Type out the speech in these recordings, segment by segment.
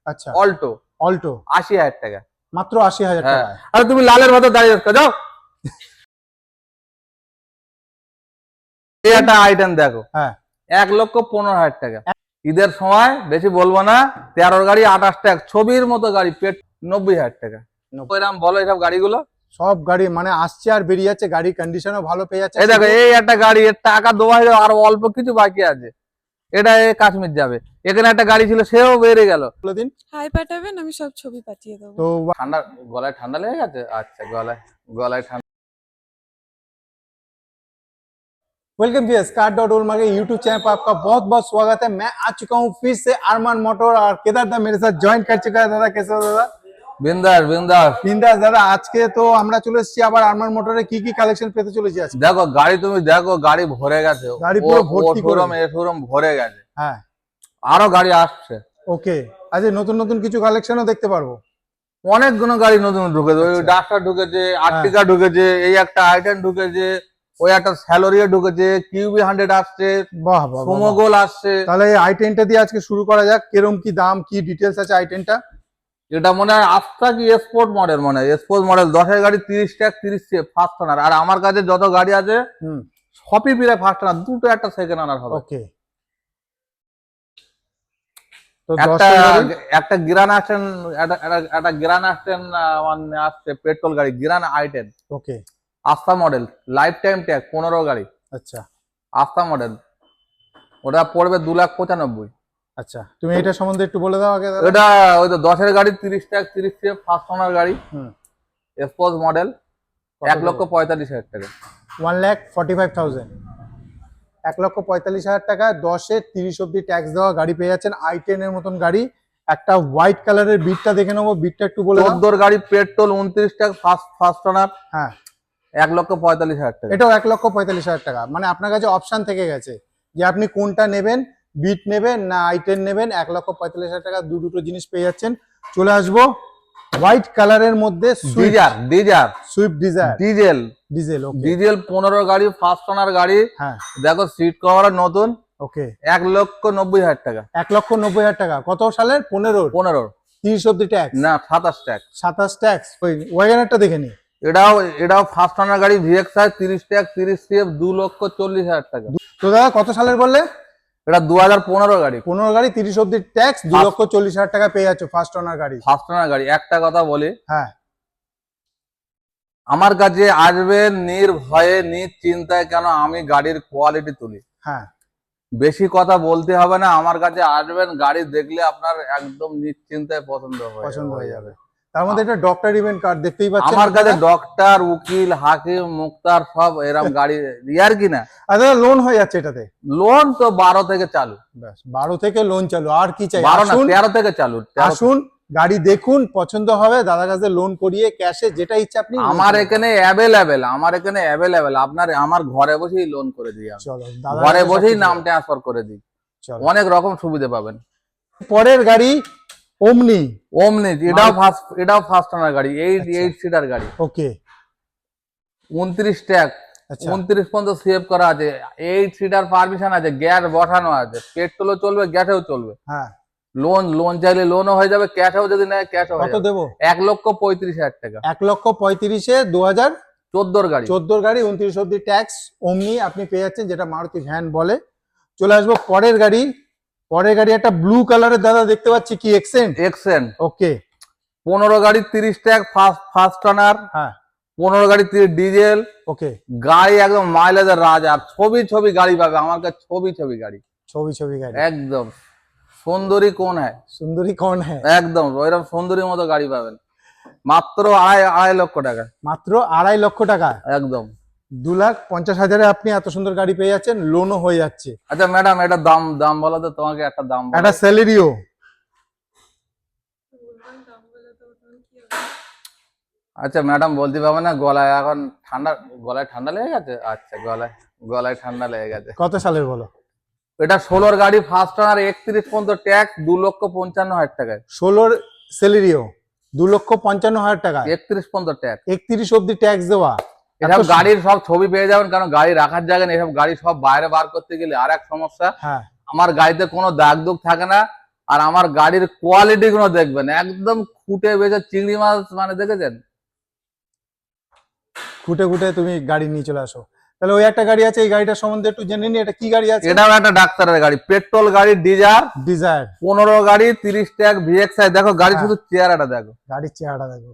আচ্ছা, Alto Alto ৮০,০০০ টাকা, মাত্র ৮০,০০০ হ্যাঁ। টাকা। আরে তুমি লালের ভেতর দাঁড়িয়ে আছো, যাও। এই একটা আইটেম দেখো, হ্যাঁ ১,১৫,০০০ টাকা। ঈদের সময় বেশি বলবো না, 13 গাড়ি 28 টাকা, ছবির মতো গাড়ি, পেট ৯০,০০০ টাকা। ওইরকম বলো এইসব গাড়িগুলো। সব গাড়ি মানে আসছে আর বেরিয়ে যাচ্ছে, গাড়ির কন্ডিশনও ভালো পেয়ে যাচ্ছে। এই দেখো, এই একটা গাড়ি, এর টাকা দেওয়া হয়ে যাবে, আর অল্প কিছু বাকি আছে, এটা কাশ্মীর যাবে। এখানে একটা গাড়ি ছিল, সেও বেরিয়ে গেল। দিন হাই পাঠাবেন, আমি সব ছবি পাঠিয়ে দেবো। তো ঠান্ডা, গলায় ঠান্ডা লেগে গেছে? আচ্ছা, গলায় ঠান্ডা। वेलकम व्यूअर्स, कार.ओल के यूट्यूब चैनल पर आपका बहुत बहुत स्वागत है। मैं आ चुका हूँ फिर से अरमान मोटर, और केदार दा मेरे साथ ज्वाइन कर चुका है। दादा कैसे हो दादा? বিন্দাস বিন্দাস। বিন্দাস দাদা, আজকে তো আমরা চলে এসেছি আবার আরমান মোটরে। কি কি কালেকশন পেতে চলেছি আজকে? দেখো গাড়ি, তুমি দেখো গাড়ি ভরে গেছে, গাড়ি পুরো ভর্তি করে। শোরুম ভরে গেছে, হ্যাঁ আরো গাড়ি আসছে। ওকে, আজকে নতুন নতুন কিছু কালেকশনও দেখতে পারবো। অনেকগুলো গাড়ি নতুন ঢুকেছে, ওই আচ্ছা। ডাস্টার ঢুকেছে, আর্টিকা ঢুকেছে, এই একটা আইটেন ঢুকেছে, ওই একটা স্যালোরিয়া ঢুকেছে, কিউবি 100 আসছে, বাহ বাহ, সুমোগোল আসছে। তাহলে এই আই10টা দিয়ে আজকে শুরু করা যাক। কিরকম কি দাম, কি ডিটেলস আছে আই10টা? এটা মনে হয় আফটা কি স্পোর্ট মডেল, মনে হয় স্পোর্ট মডেল। 10-এর গাড়ি 30 টাকা, 30 ফার্স্ট ওনার। আর আমার কাছে যত গাড়ি আছে সবই প্রায় ফার্স্ট ওনার, দুটো একটা সেকেন্ড ওনার হবে। ওকে, তো একটা গ্রান আসছেন, একটা গ্রান আসছেন, মানে আসছে পেট্রোল গাড়ি, গ্রান আই10। ওকে, আস্থা মডেল, লাইফ টাইম ট্যাগ, 15 গাড়ি, আচ্ছা আস্থা মডেল। ওটা পড়বে 2,95,000। আচ্ছা, তুমি এটা সম্বন্ধে একটু বলে দাও আগে দাদা। এটা ওই তো 10-এর গাড়ি 30 টাকা, 30 ফার্স্ট ওনার গাড়ি, স্পোর্টস মডেল, 1,45,000 টাকা। 1,45,000, 1,45,000 টাকা। 10-এ 30 অব্দি ট্যাক্স দেওয়া গাড়ি পেয়ে যাচ্ছেন। i10 এর মতন গাড়ি। একটা হোয়াইট কালারের বিটটা দেখে নেবো, বিটটা একটু বলে দাও। 14 গাড়ি পেট্রোল 29 টাকা, ফার্স্ট ওনার, হ্যাঁ 1,45,000 টাকা। এটাও 1,45,000 টাকা। মানে আপনার কাছে অপশন থেকে গেছে যে আপনি কোনটা নেবেন, বিট নেবেন না i10 নেবেন। 1,45,000 টাকা দুটো জিনিস পেয়ে যাচ্ছেন। চলে আসবো হোয়াইট কালারের মধ্যে সুইফট ডিজায়ার, ডিজেল। ওকে, ডিজেল 15 গাড়ি, ফার্স্ট ওনার গাড়ি। হ্যাঁ দেখো সিট কভার নতুন, ওকে, 1,90,000 টাকা। 1,90,000 টাকা। কত সালের? 15। 30 অব্দি ট্যাক্স না, 27 টাকা। 27 ট্যাক্স। ওই ওয়াগনারটা দেখে নি। এটাও ফার্স্ট ওনার গাড়ি, ভিএক্সআই 30 টাকা, 30 CF, 2,40,000 টাকা। তো দাদা কত সালের বললে? এটা 2015 গাড়ি, 15 গাড়ি, 30 অব্দি ট্যাক্স, 2,40,000 টাকা পেয়ে যাচ্ছে ফার্স্ট ওনার গাড়ি। ফার্স্ট ওনার গাড়ি। একটা কথা বলি, হ্যাঁ আমার কাছে আসবেন নির্ভয়ে, নিশ্চিন্তায়, কেন আমি গাড়ির কোয়ালিটি তুলি। হ্যাঁ বেশি কথা বলতে হবে না, আমার কাছে আসবেন, গাড়ি দেখলে আপনার একদম নিশ্চিন্তায় পছন্দ হয়ে যাবে। তার মধ্যে একটা ডক্টর ইভেন্ট কার্ড দেখতেই পাচ্ছেন। আমার কাছে ডক্টর, উকিল, হাকিম, মুক্তার সব এরকম গাড়ি, ইয়ার কি না। আচ্ছা, লোন হয়ে যাচ্ছে এটাতে? লোন তো 12 থেকে চালু। ব্যাস, 12 থেকে লোন চালু। আর কি চাই? 12 না, 13 থেকে চালু। আসুন, গাড়ি দেখুন, পছন্দ হবে, দাদার কাছে লোন করিয়ে ক্যাশে যেটা ইচ্ছা আপনি। আমার এখানে অ্যাভেলেবেল, আপনার আমার ঘরে বসেই লোন করে দিই। চলো, ঘরে বসেই নাম ট্রান্সফার করে দিই, অনেক রকম সুবিধা পাবেন। পরের গাড়ি ওমনি। এটাও ফার্স্ট ওনার গাড়ি, 8 সিটার গাড়ি। ওকে, 29 ট্যাগ, 29 পর্যন্ত সেভ করা আছে, 8 সিটার পারমিশন আছে, গ্যাস বসানো আছে, পেট্রোলও চলবে, গ্যাসেও চলবে। হ্যাঁ, লোন চাইলে লোনও হয়ে যাবে, ক্যাশেও যদি নেয় ক্যাশও। কত দেবো? 1,35,000 টাকা। 1,35,000-এ 2014 গাড়ি, 14 গাড়ি, 29 অব্দি ট্যাক্স। ওমনি আপনি পেয়ে যাচ্ছেন, যেটা মারুতি ভ্যান বলে। চলে আসবো পরের গাড়ি। একটা ব্লু কালারের দাদা দেখতে পাচ্ছি, কি এক্সেন্ট? ওকে, 15 গাড়ি 30 ট্যাগ, ফার্স্ট ওনার। হ্যাঁ, 15 গাড়ি 30 ডিজেল। ওকে, গাড়ি একদম মাইলেজের রাজা, ছবি গাড়ি পাবে আমার কাছে, ছবি গাড়ি, ছবি গাড়ি একদম সুন্দরী কোন হ্যায়, একদম ওইরকম সুন্দরীর মতো গাড়ি পাবেন। মাত্র 2.5 লক্ষ টাকা। মাত্র 2.5 লক্ষ টাকা, একদম 2,50,000-এ আপনি এত সুন্দর গাড়ি পেয়ে যাচ্ছেন, লোনও হয়ে যাচ্ছে। আচ্ছা ম্যাডাম, এটা দাম বলো তো, তোমাকে একটা দাম বলো। একটা সেলেরিও। আচ্ছা ম্যাডাম বলতে পারবে না, গলায় এখন ঠান্ডা লেগে গেছে। আচ্ছা, গলায় ঠান্ডা লেগে গেছে। কত সালের বলো? এটা 16 গাড়ি, ফার্স্ট ওনার, 31 পর্যন্ত ট্যাক্স, 2,55,000 টাকায়। 16 সেলেরিও, 2,55,000 টাকা, 31 পর্যন্ত ট্যাক্স, 31 অব্দি ট্যাক্স দেওয়া। এসব গাড়ির সব ছবি পেয়ে যাবেন, কারণ গাড়ি রাখার জায়গা নেই। এসব গাড়ি সব বাইরে বার করতে গেলে আর এক সমস্যা। হ্যাঁ, আমার গাড়িতে কোনো দাগ দুগ থাকে না, আর আমার গাড়ির কোয়ালিটি গুলো দেখবেন, একদম খুঁটে বেজে চিংড়ি মাছ, মানে দেখেছেন? খুঁটে খুঁটে তুমি গাড়ি নিয়ে চলে আসো। তাহলে ওই একটা গাড়ি আছে, এই গাড়িটার সম্বন্ধে একটু জেনে নি, এটা কি গাড়ি আছে? এটাও একটা ডাক্তারের গাড়ি, পেট্রোল গাড়ি, ডিজায়ার 15 গাড়ি, 30 ট্যাগ ভিএক্সআই। দেখো গাড়ি হ্যাঁ। শুধু চেহারাটা দেখো, গাড়ির চেহারা দেখো,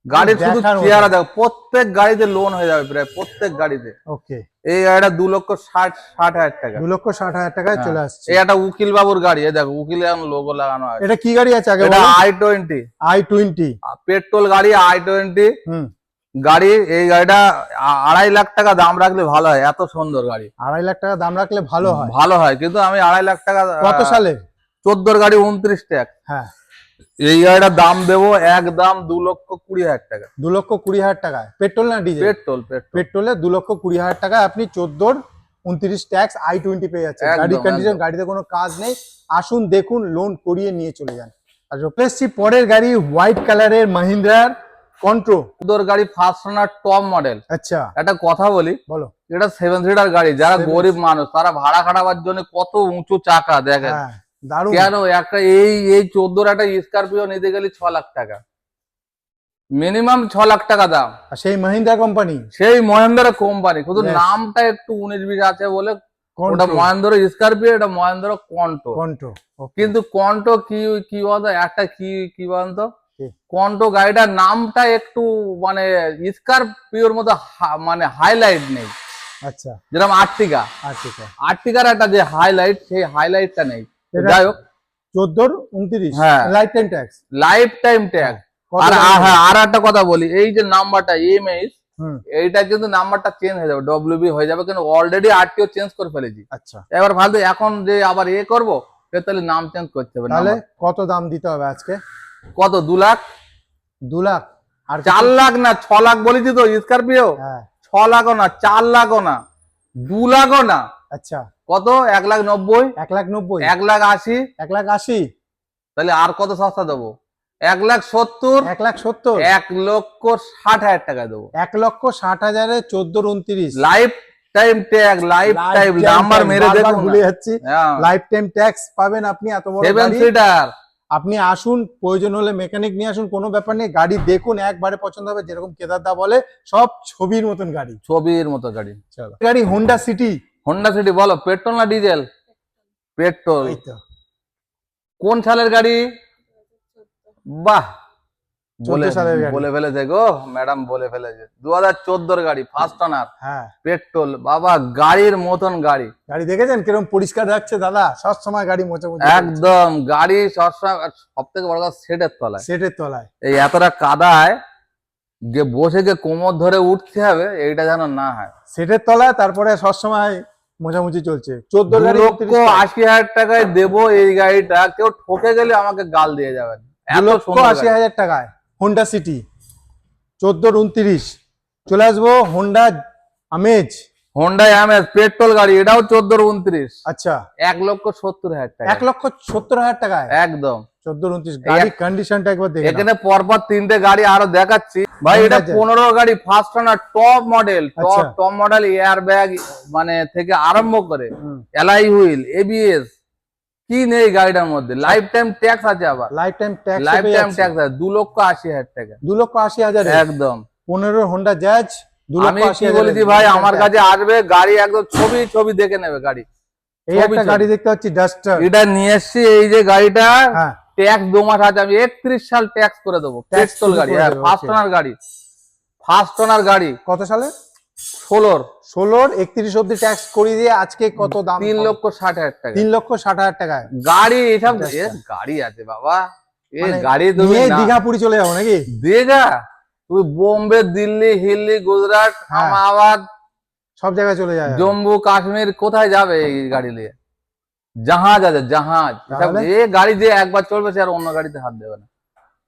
গাড়ির শুধু দেখার মতো। চেহারা দেখো। প্রত্যেক গাড়িতে লোন হয়ে যাবে প্রায়, প্রত্যেক গাড়িতে। ওকে, এই গাড়িটা 2,60,60,000 টাকা। 2,60,000 টাকায় হ্যাঁ। চলে আসছে। এই একটা উকিল বাবুর গাড়ি, এই দেখো উকিল লোগো লাগানো আছে। এটা কি গাড়ি আছে আগে এটা বলো? i20 i20 পেট্রোল গাড়ি, i20 হুম। গাড়ি। এই গাড়িটা 2.5 লাখ টাকা দাম রাখলে ভালো হয়, এত সুন্দর গাড়ি। 2.5 লাখ টাকা দাম রাখলে ভালো হয়। ভালো হয়, কিন্তু আমি 2.5 লাখ টাকা। কত সালে? 14 গাড়ি 29 ট্যাগ। হ্যাঁ, এই গাড়িটার দাম দেবো একদম 2,20,000 টাকা। 2,20,000 টাকায় পেট্রোল না ডিজেল? পেট্রোল পেট্রোলে 2,20,000 টাকায় আপনি 14-29 ট্যাক্স i20 পেয়ে যাচ্ছেন। একদম, গাড়ির কন্ডিশন, একদম। গাড়িতে কোনো কাজ নেই। আসুন দেখুন, লোন করিয়ে নিয়ে চলে যান। আর এসছি পরের গাড়ি, হোয়াইট কালারের মাহিন্দ্রার কন্ট্রো। 14 গাড়ি ফার্স্ট ওনার টপ মডেল। আচ্ছা, একটা কথা বলি, বলো। এটা 7 সিটার গাড়ি। যারা 7 গরিব মানুষ তারা ভাড়া খাটাবার জন্য কত উঁচু চাকা দেখেন। হ্যাঁ, দারুণ। কেন একটা এই 14 একটা স্করপিও নিতে গেলে 6 লাখ টাকা, মিনিমাম 6 লাখ টাকা দাম। আর সেই মাহিন্দ্রা কোম্পানি, সেই মহেন্দ্র কোম্পানি, শুধু Yes. নামটা একটু 19-20 আছে বলে ওটা কন্ট্রো। মহেন্দ্র স্করপিও, এটা মহেন্দ্র কন্টো। কন্ট্রো, কিন্তু কন্টো কি বলতো, একটা কি বলতো, কি? কন্টো গাড়িটার নামটা একটু মানে স্করপিওর মতো মানে হাইলাইট নেই, আচ্ছা যেরকম আর্টিকা। আচ্ছা। আর্টিকার একটা যে হাইলাইট, সেই হাইলাইটটা নেই। এটা যাই হোক, 14-29 হ্যাঁ। Life time tax. Life time tag. কত আর দাম? হ্যাঁ, আর একটা কথা বলি, এই যে নাম্বারটা এমএইচ, হুম, এইটা কিন্তু নাম্বারটা চেঞ্জ হয়ে যাবে, ডব্লিউবি হয়ে যাবে, কিন্তু অলরেডি আরটিও চেঞ্জ করে ফেলেছি। আচ্ছা। এবার ফালতু এখন যে আবার করবো, তাহলে নাম চেঞ্জ করতে হবে। তাহলে নাম্বার। কত দাম দিতে হবে আজকে? কত? 2 লাখ? 2 লাখ? আর 4 লাখ না, 6 লাখ বলেছি তো স্করপিও। হ্যাঁ, 6 লাখও না, 4 লাখও না, 2 লাখও না। আচ্ছা। কত? 1,90,000, 1,90,000, 1,80,000। 1,80,000, তাহলে আর কত সস্তা দেবো? 1,70,000, 1,70,000, 1,60,000 টাকা দেবো। 1,60,000 14-29 life time tag, life time number মেরে দেখুন। ভুলে যাচ্ছি, লাইফ টাইম ট্যাক্স পাবেন আপনি। এত বড় 7 গাড়ি, সিটার। আপনি আসুন, প্রয়োজন হলে মেকানিক নিয়ে আসুন, কোনো ব্যাপার নেই। গাড়ি দেখুন, একবারে পছন্দ হবে। যেরকম কেদারদা বলে, সব ছবির মতন গাড়ি। ছবির মতো গাড়ি। চলো, গাড়ি হোন্ডা সিটি। Honda city. বলো পেট্রোল না ডিজেল? পেট্রোল। এই তো কোন সালের গাড়ি? বাহ, 14 সালের গাড়ি। বলে ফেলেছে গো ম্যাডাম, বলে ফেলেছে। 2014 গাড়ি, ফার্স্ট ওনার, হ্যাঁ, পেট্রোল। বাবা, গাড়ির মতন গাড়ি। গাড়ি দেখেছেন কিরকম পরিষ্কার রাখছে দাদা? সব সময় গাড়ি মোছামুছি একদম গাড়ি সব থেকে বড় কথা, সেটের তলায়। সেটের তলায়। এই এতটা কাদায় বসে গিয়ে কোমর ধরে উঠতে হবে, এইটা যেন না হয়। সেটের তলায়, তারপরে সব সময় মোছামুছি চলছে। 14 গাড়ি 2,80,000 টাকায় দেবো এই গাড়িটা। কেউ ঠকে গেলে আমাকে গাল দিয়ে যাবেন। এত সুন্দর গাড়ি। 2,80,000 টাকায় হোন্ডা সিটি 14-29। চলে আসবো হোন্ডা আমেজ। হোন্ডা অ্যামেজ পেট্রোল গাড়ি, এটাও 14-29। আচ্ছা, 1,70,000 টাকা। 1,70,000 টাকায় একদম 14-29। গাড়ির কন্ডিশনটা একবার দেখে নাও। এখানে পরপর 3টে গাড়ি আরো দেখাচ্ছি ভাই। এটা 15 গাড়ি, ফার্স্ট ওনার, টপ মডেল। আচ্ছা। টপ মডেল, এয়ার ব্যাগ মানে থেকে আরম্ভ করে এলআই হুইল, এবিএস, কি নেই গাড়িটার মধ্যে। লাইফ টাইম ট্যাক্স আছে, আবার life time tax. Life time tax আছে। 2,80,000 টাকা। 2,80,000 একদম 15 হোন্ডা জ্যাজ। আমি কি বলেছি ভাই, আমার কাছে আসবে গাড়ি, একদম ছবি দেখে নেবে গাড়ি। এই একটা গাড়ি দেখতে পাচ্ছি, ডাস্টার। এটা নিয়ে এসছি, এই যে গাড়িটা হ্যাঁ, ট্যাক্স 2 মাস আছে, আমি 31 সাল ট্যাক্স করে দেবো। Tax পেট্রোল শুরু গাড়ি, করে হ্যাঁ, দেবে, ফার্স্ট okay. ওনার গাড়ি, ফার্স্ট ওনার গাড়ি। কত সালে? 16 31 অব্দি ট্যাক্স করিয়ে দিয়ে আজকে কত দাম? 3,60,000 টাকা। 3,60,000 টাকায় গাড়ি এসব Just গাড়ি আছে বাবা। মানে গাড়ি তুমি নিয়ে না- দীঘা পুরী চলে যাবো নাকি? দীঘা, তুমি বোম্বে, দিল্লি, হিল্লি, গুজরাট, হ্যাঁ। আহমেদাবাদ, সব জায়গায় চলে যায়। জম্মু, কাশ্মীর, কোথায় যাবে এই গাড়ি নিয়ে? জাহাজ আছে, জাহাজ। তাহলে? এই গাড়ি যে একবার চলবে, সে আর অন্য গাড়িতে হাত দেবে না।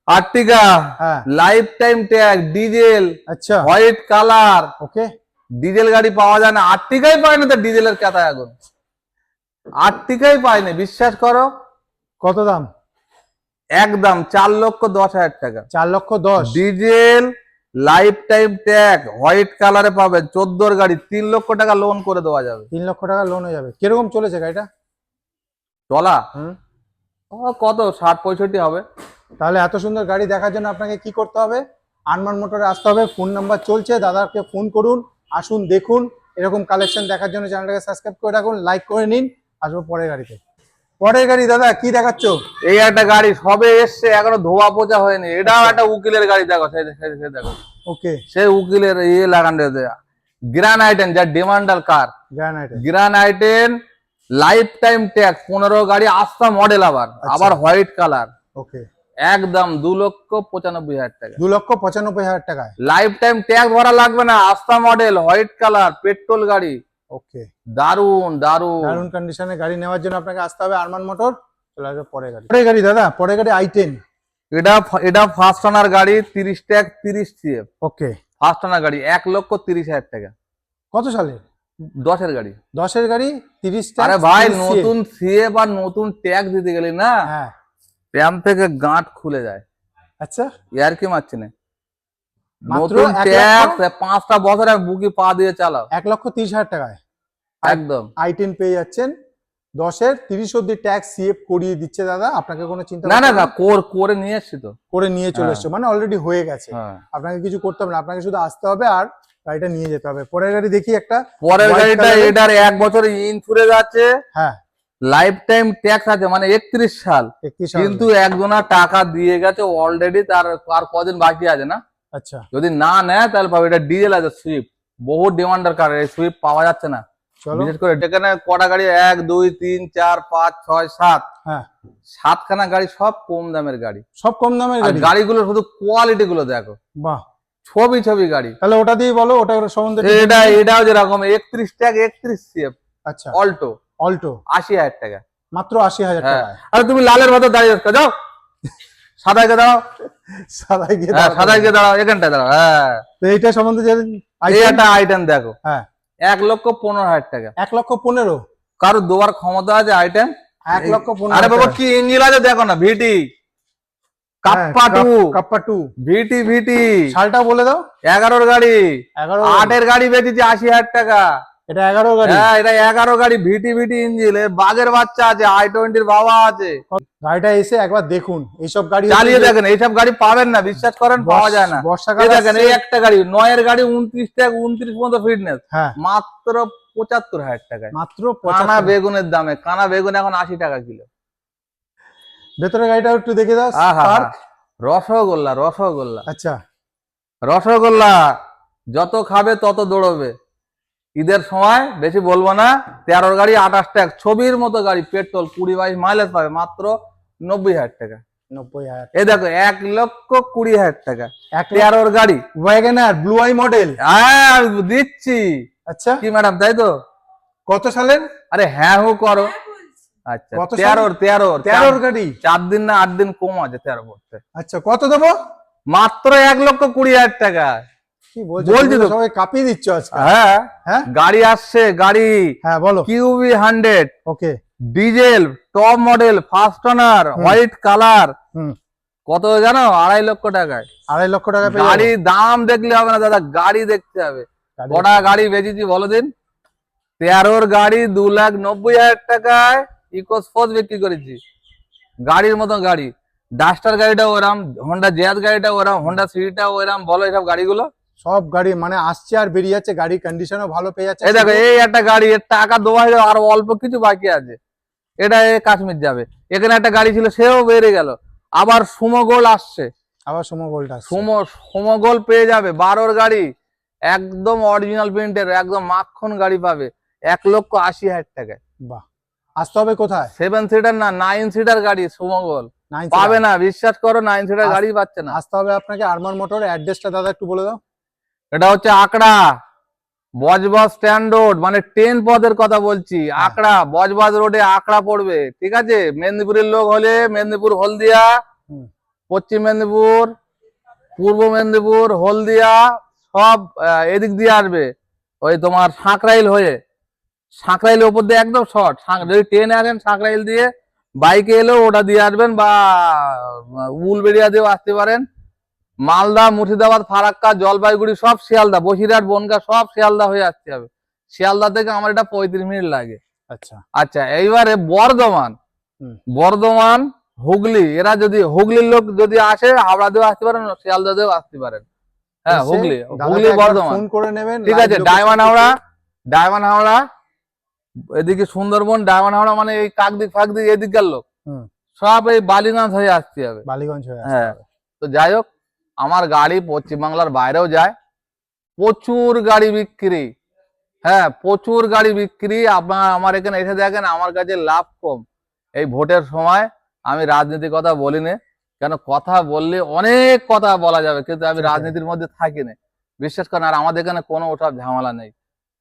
আর্টিকা, হ্যাঁ, লাইফ টাইম ট্যাগ, ডিজেল, আচ্ছা, হোয়াইট কালার। ওকে। ডিজেল গাড়ি পাওয়া যায় না, আর্টিকাই পায় না, তো ডিজেলের কথা এখন আর্টিকাই পায় না, বিশ্বাস করো। কত দাম? একদম 4,10,000 টাকা। 4,10,000। Diesel, life time tag, white কালারে পাবেন। 14 গাড়ি, 3 লক্ষ টাকা লোন করে দেওয়া যাবে। 3 লক্ষ টাকা লোন হয়ে যাবে। কিরকম চলেছে গাড়িটা? চলা হুম, কত 60-65 হবে। তাহলে এত সুন্দর গাড়ি দেখার জন্য আপনাকে কি করতে হবে? আরমান মোটরে আসতে হবে। ফোন নাম্বার চলছে, দাদাকে ফোন করুন, আসুন দেখুন। এরকম কালেকশন দেখার জন্য চ্যানেলটাকে সাবস্ক্রাইব করে রাখুন, লাইক করে নিন। আসবো পরের গাড়িতে। পরের গাড়ি দাদা কি দেখাচ্ছ? এই একটা গাড়ি সবে এসছে, এখনো ধোয়া পোছা হয়নি। এটাও একটা উকিলের গাড়ি, দেখো সেই দেখো, ওকে, সেই উকিলের ইয়ে লাগানো গ্র্যান্ড আইটেন, যা ডিমান্ডার কার। Granite. Grand i ten lifetime tax, 15 গাড়ি আস্থা মডেল, আবার হোয়াইট কালার, ওকে, একদম 2,95,000 টাকা। 2,95,000 টাকায়। লাইফ টাইম ট্যাক্স ভরা লাগবে না, আস্থা মডেল, হোয়াইট কালার, পেট্রোল গাড়ি, ওকে, দারুন দারুন। দারুন কন্ডিশনে গাড়ি নেওয়ার জন্য আপনাকে আসতে হবে আরমান মোটর। চলে আসবে পরের গাড়ি। পরের গাড়ি দাদা, পরের গাড়ি i10। এটা ফার্স্ট ওনার গাড়ি, 30 ট্যাগ 30 সিএফ, ওকে, ফার্স্ট ওনার গাড়ি, 1,30,000 টাকা। কত সালের? 10-এর গাড়ি। 10-এর গাড়ি, 30 আরে ভাই, নতুন সিএফ আর নতুন ট্যাগ দিতে গেলি না, হ্যাঁ, প্যাম থেকে গাঁট খুলে যায়। আচ্ছা, ইয়ার কি মারছি না, মাত্র নতুন 1 ট্যাক্স লক্ষ? 5টা বছর আমি বুকি পা দিয়ে চালাও। 1,30,000 টাকায় একদম i10 পেয়ে যাচ্ছেন। 10-এর 30 অব্দি ট্যাক্স সিএফ করিয়ে দিচ্ছে দাদা, আপনাকে কোনো চিন্তা না না করতে না, হবে না। করে নিয়ে এসছি তো। করে নিয়ে চলে হ্যাঁ। এসছো, মানে অলরেডি হয়ে গেছে। হ্যাঁ। আপনাকে কিছু করতে হবে না, আপনাকে শুধু আসতে হবে আর গাড়িটা নিয়ে যেতে হবে। পরের গাড়ি দেখি একটা। পরের White গাড়িটা, colour-এর। এটার 1 বছর ইন্স্যুরেন্স আছে, হ্যাঁ, লাইফ টাইম ট্যাক্স আছে, মানে 31 সাল। 31 কিন্তু একজনা টাকা দিয়ে গেছে অলরেডি, তার আর কদিন বাকি আছে না। আচ্ছা, যদি না নেয় তাহলে পাবে। এটা ডিজেল আছে, সুইফট, বহু ডিমান্ডার কার। এই সুইফট পাওয়া যাচ্ছে না, চলো। বিশেষ করে এখানে কটা গাড়ি, 1 2 3 4 5 6 7, হ্যাঁ, 7খানা গাড়ি, সব কম দামের গাড়ি। সব কম দামের আর গাড়ি। গাড়িগুলো শুধু কোয়ালিটি গুলো দেখো, বাহ, ছবি গাড়ি। তাহলে ওটা দিয়ে বলো, ওটা সম্বন্ধে। এটাও যেরকম 31 ট্যাগ 31 সিএফ, আচ্ছা, অল্টো, অল্টো, 80,000 টাকা। মাত্র 80,000 হ্যাঁ। টাকায়। আরে তুমি লালের ভেতর দাঁড়িয়ে যাচ্ছ, যাও সাদাইকে দাঁড়াও। সাদাই গিয়ে হ্যাঁ, দাঁড়াতে সাদাইকে হবে। দাঁড়াও, এখানটায় দাঁড়াও। হ্যাঁ, তো এইটা সম্বন্ধে যে এই একটা আইটেম দেখো, হ্যাঁ, 1,15,000 টাকা। 1,15,000। কারো দেওয়ার ক্ষমতা আছে আইটেম? 1,15,000। আরে বাবা, কি ইঞ্জিন আছে দেখো না, ভিটি কাপ্পা 2, কাপ্পা 2। ভিটি সালটা বলে দাও। 11-র গাড়ি, 11 8-এর গাড়ি বেচেছি 80,000 টাকা। এটা 11 গাড়ি। হ্যাঁ, এটা 11 গাড়ি, ভিটি ইঞ্জিন, বাগের বাচ্চা আছে, i20-র বাবা আছে। গাড়িটা এসে একবার দেখুন, এইসব গাড়ি চালিয়ে দেখেন, এইসব গাড়ি পাবেন না, বিশ্বাস করেন, পাওয়া যায় না। বর্ষাকাল এই দেখেন, আসছে। এই একটা গাড়ি, 9-এর গাড়ি, 29 ট্যাগ, 29 পর্যন্ত ফিটনেস, হ্যাঁ, মাত্র 75,000 টাকায়। মাত্র কানা 75। বেগুনের দামে, কানা বেগুন এখন 80 টাকা কিলো। ভেতরে গাড়িটা একটু দেখে দাও। আহা, স্পার্ক। রসগোল্লা, আচ্ছা, রসগোল্লা যত খাবে তত দৌড়বে। ঈদের সময় বেশি বলবো না, 13-র গাড়ি 28 ট্যাগ, ছবির মতো গাড়ি, পেট্রোল, 20-22 মাইলেজ পাবে, মাত্র 90,000 টাকা। 90,000। এই দেখো, 1,20,000 টাকা, 1,00,000 13-র গাড়ি। Wagon R blue I model. হ্যাঁ, দিচ্ছি। আচ্ছা, কি ম্যাডাম, তাই তো? কত সালের? আরে হ্যাঁ হু করো। আচ্ছা, কত সাল? 13-র গাড়ি। 4 দিন না 8 দিন কম আছে 13 পড়তে। আচ্ছা, কত দেবো? মাত্র 1,20,000 টাকা। কি বলছো? বলছি তো। সবাই কাঁপিয়ে দিচ্ছ আজকে। হ্যাঁ, হ্যাঁ, গাড়ি আসছে, গাড়ি হ্যাঁ, বলো। কিউবি 100, okay, diesel, top model, first owner, white colour. হুম, কত জানো? 2.5 লক্ষ টাকায়। 2.5 লক্ষ টাকা পেয়ে গাড়ি দাম দেখলে হবে না দাদা, গাড়ি দেখতে হবে। যাবো। কটা গাড়ি বেচেছি বলো দিন? 13-র গাড়ি 2,90,000 টাকায় ইকো স্পোর্টস বিক্রি করেছি। গাড়ির মতো গাড়ি, ডাস্টার গাড়িটা ওরাম, হোন্ডা জ্যাজ গাড়িটা ওরাম, হোন্ডা সিটিটা ওরাম, বলো এইসব গাড়িগুলো। সব গাড়ি মানে আসছে আর বেরিয়ে যাচ্ছে, গাড়ির কন্ডিশনও ভালো পেয়ে যাচ্ছে। এই দেখো, এই একটা গাড়ি, এর টাকা দেওয়া হয়ে আর অল্প কিছু বাকি আছে, এটা কাশ্মীর যাবে। এখানে একটা গাড়ি ছিল, সেও বেড়ে গেল। আবার সুমোগোল আসছে, আবার সুমো গোল্ড আসছে। সুমোগোল পেয়ে যাবে, 12-র গাড়ি, একদম অরিজিনাল প্রিন্টের, একদম মাখন গাড়ি পাবে 1,80,000 টাকায়। বাহ, আসতে হবে কোথায়? 7 সিটার না, 9 সিটার গাড়ি সুমোগোল 9 পাবে না, বিশ্বাস করো, 9 সিটার গাড়ি পাচ্ছে না। আসতে হবে আপনাকে আরমান মোটর। অ্যাড্রেসটা দাদা একটু বলে দাও। এটা হচ্ছে আকড়া, বজবজ স্ট্যান্ড রোড, মানে 10 পদের কথা বলছি। আকড়া, বজবজ রোডে আকড়া পড়বে, ঠিক আছে? মেদিনীপুরের লোক হলে মেদিনীপুর হলদিয়া, হুম, পশ্চিম মেদিনীপুর, পূর্ব মেদিনীপুর, হলদিয়া, সব এদিক দিয়ে আসবে। ওই তোমার সাঁকরাইল হয়ে, সাঁকরাইলের উপর দিয়ে একদম শর্ট, যদি ট্রেনে আসেন সাঁকরাইল দিয়ে, বাইকে এলেও ওটা দিয়ে আসবেন, বা উলবেড়িয়া দিয়েও আসতে পারেন। মালদা, মুর্শিদাবাদ, ফারাক্কা, জলপাইগুড়ি, সব শিয়ালদা, বসিরহাট, বনগা, সব শিয়ালদা হয়ে আসতে হবে। শিয়ালদা থেকে আমার এটা 35 মিনিট লাগে। আচ্ছা, আচ্ছা, এইবারে বর্ধমান, হুম, বর্ধমান হুগলি, এরা যদি হুগলির লোক যদি আসে হাওড়া দিয়েও আসতে পারেন, শিয়ালদা দিয়েও আসতে পারেন। হ্যাঁ, এসে হুগলি দাদাকে হুগলি একবার বর্ধমান। ফোন করে নেবেন, ঠিক live আছে, location ডায়মন্ড হাওড়া এদিকে সুন্দরবন, ডায়মন্ড হাওড়া মানে এই কাকদিক ফাকদিক এদিককার লোক হুম, সব এই বালিগঞ্জ হয়ে আসতে হবে। বালিগঞ্জ হয়ে আসতে হ্যাঁ, হবে। তো যাই হোক, আমার গাড়ি পশ্চিমবাংলার বাইরেও যায়, প্রচুর গাড়ি বিক্রি। হ্যাঁ, প্রচুর গাড়ি বিক্রি। আপনার আমার এখানে এসে দেখেন, আমার কাছে লাভ কম। এই ভোটের সময় আমি রাজনীতির কথা বলি না, কেন কথা বললে অনেক কথা বলা যাবে, কিন্তু আমি সেটাই। রাজনীতির মধ্যে থাকি না, বিশ্বাস করেন। আর আমাদের এখানে কোনো ওসব ঝামেলা নেই।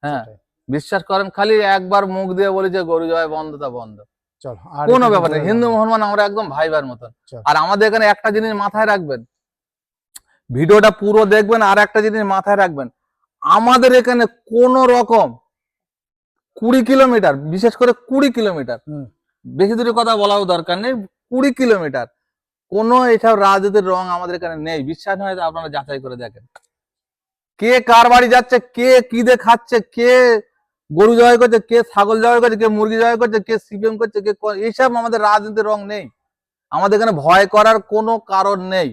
হ্যাঁ, সেটাই। বিশ্বাস করেন, খালি একবার মুখ দিয়ে বলি যে গরু জয় বন্ধ, তা বন্ধ। চলো, আর কোনো এখানে ব্যাপার নেই, বলে হিন্দু লাভ নেই। মুসলমান আমরা একদম ভাই ভাইয়ের মতন। চলো। আর আমাদের এখানে একটা জিনিস মাথায় রাখবেন, ভিডিওটা পুরো দেখবেন, আর একটা জিনিস মাথায় রাখবেন, আমাদের এখানে কোন রকম 20 কিলোমিটার, বিশেষ করে 20 কিলোমিটার, হুম, বেশি দূরের কথা বলাও দরকার নেই, 20 কিলোমিটার কোনো এসব রাজনীতির রং আমাদের এখানে নেই। বিশ্বাস হয় তো আপনারা যাচাই করে দেখেন, কে কার বাড়ি যাচ্ছে, কে কি দিয়ে খাচ্ছে, কে গরু জবাই করছে, কে ছাগল জবাই করছে, কে মুরগি জবাই করছে, কে সিপিএম করছে, এইসব আমাদের রাজনীতির রং নেই। আমাদের এখানে ভয় করার কোনো কারণ নেই,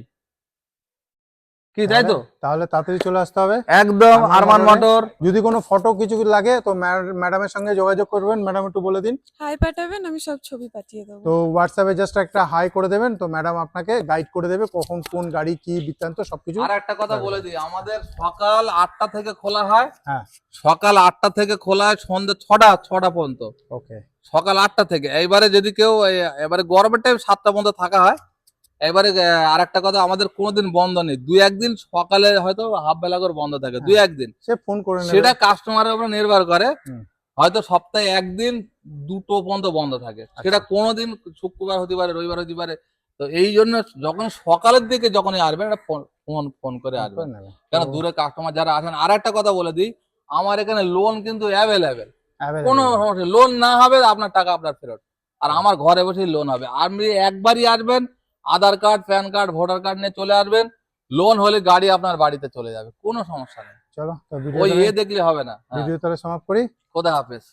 কি তাই তো? তাহলে তাড়াতাড়ি চলে আসতে হবে একদম আরমান আরমান মোটরে। মোটর। যদি কোনো ফটো কিছু লাগে তো ম্যাডামের সঙ্গে যোগাযোগ করবেন। ম্যাডাম একটু বলে দিন। হাই পাঠাবেন, আমি সব ছবি পাঠিয়ে দেবো। তো হোয়াটসঅ্যাপে জাস্ট একটা হাই করে দেবেন, তো ম্যাডাম আপনাকে গাইড করে দেবে কখন কোন গাড়ি কি বৃত্তান্ত সবকিছু। আর একটা কথা বলে দিই, আমাদের সকাল 8টা থেকে খোলা হয়, হ্যাঁ, সকাল 8টা থেকে খোলা হয় সন্ধ্যে 6টা পর্যন্ত। ওকে। সকাল 8টা থেকে, এইবারে যদি কেউ এবারে গরমের টাইম 7টা পর্যন্ত থাকা হয়। এবারে আর একটা কথা, আমাদের কোনোদিন বন্ধ নেই, দুই একদিন সকালে হয়তো হাফ বেলা করে বন্ধ থাকে, দুই একদিন, সে ফোন করে নেবে। সেটা কাস্টমারের উপর নির্ভর করে। হুম। হয়তো সপ্তাহে একদিন 2টো পর্যন্ত বন্ধ থাকে, সেটা কোনোদিন শুক্রবার হতে পারে, রবিবার হতে পারে। তো এই জন্য যখন সকালের দিকে যখনই আসবেন, একটা ফোন করে ফোন আসবেন, করে নেবে। কেন তো দূরে কাস্টমার যারা আছেন। আর একটা কথা বলে দিই, আমার এখানে লোন কিন্তু অ্যাভেলেবেল, কোনো available। সমস্যা, লোন না হবে আপনার টাকা আপনার ফেরত। আর আমার ঘরে বসেই লোন হবে। আপনি একবারই আসবেন, Aadhaar card, PAN card, voter card নিয়ে চলে আসবেন, লোন হলে গাড়ি আপনার বাড়িতে চলে যাবে, কোনো সমস্যা নেই। চলো, তো ওই ভিডিও দেখলে হবে না। হ্যাঁ, ভিডিও তাহলে সমাপ্ত করি। খোদা হাফেজ।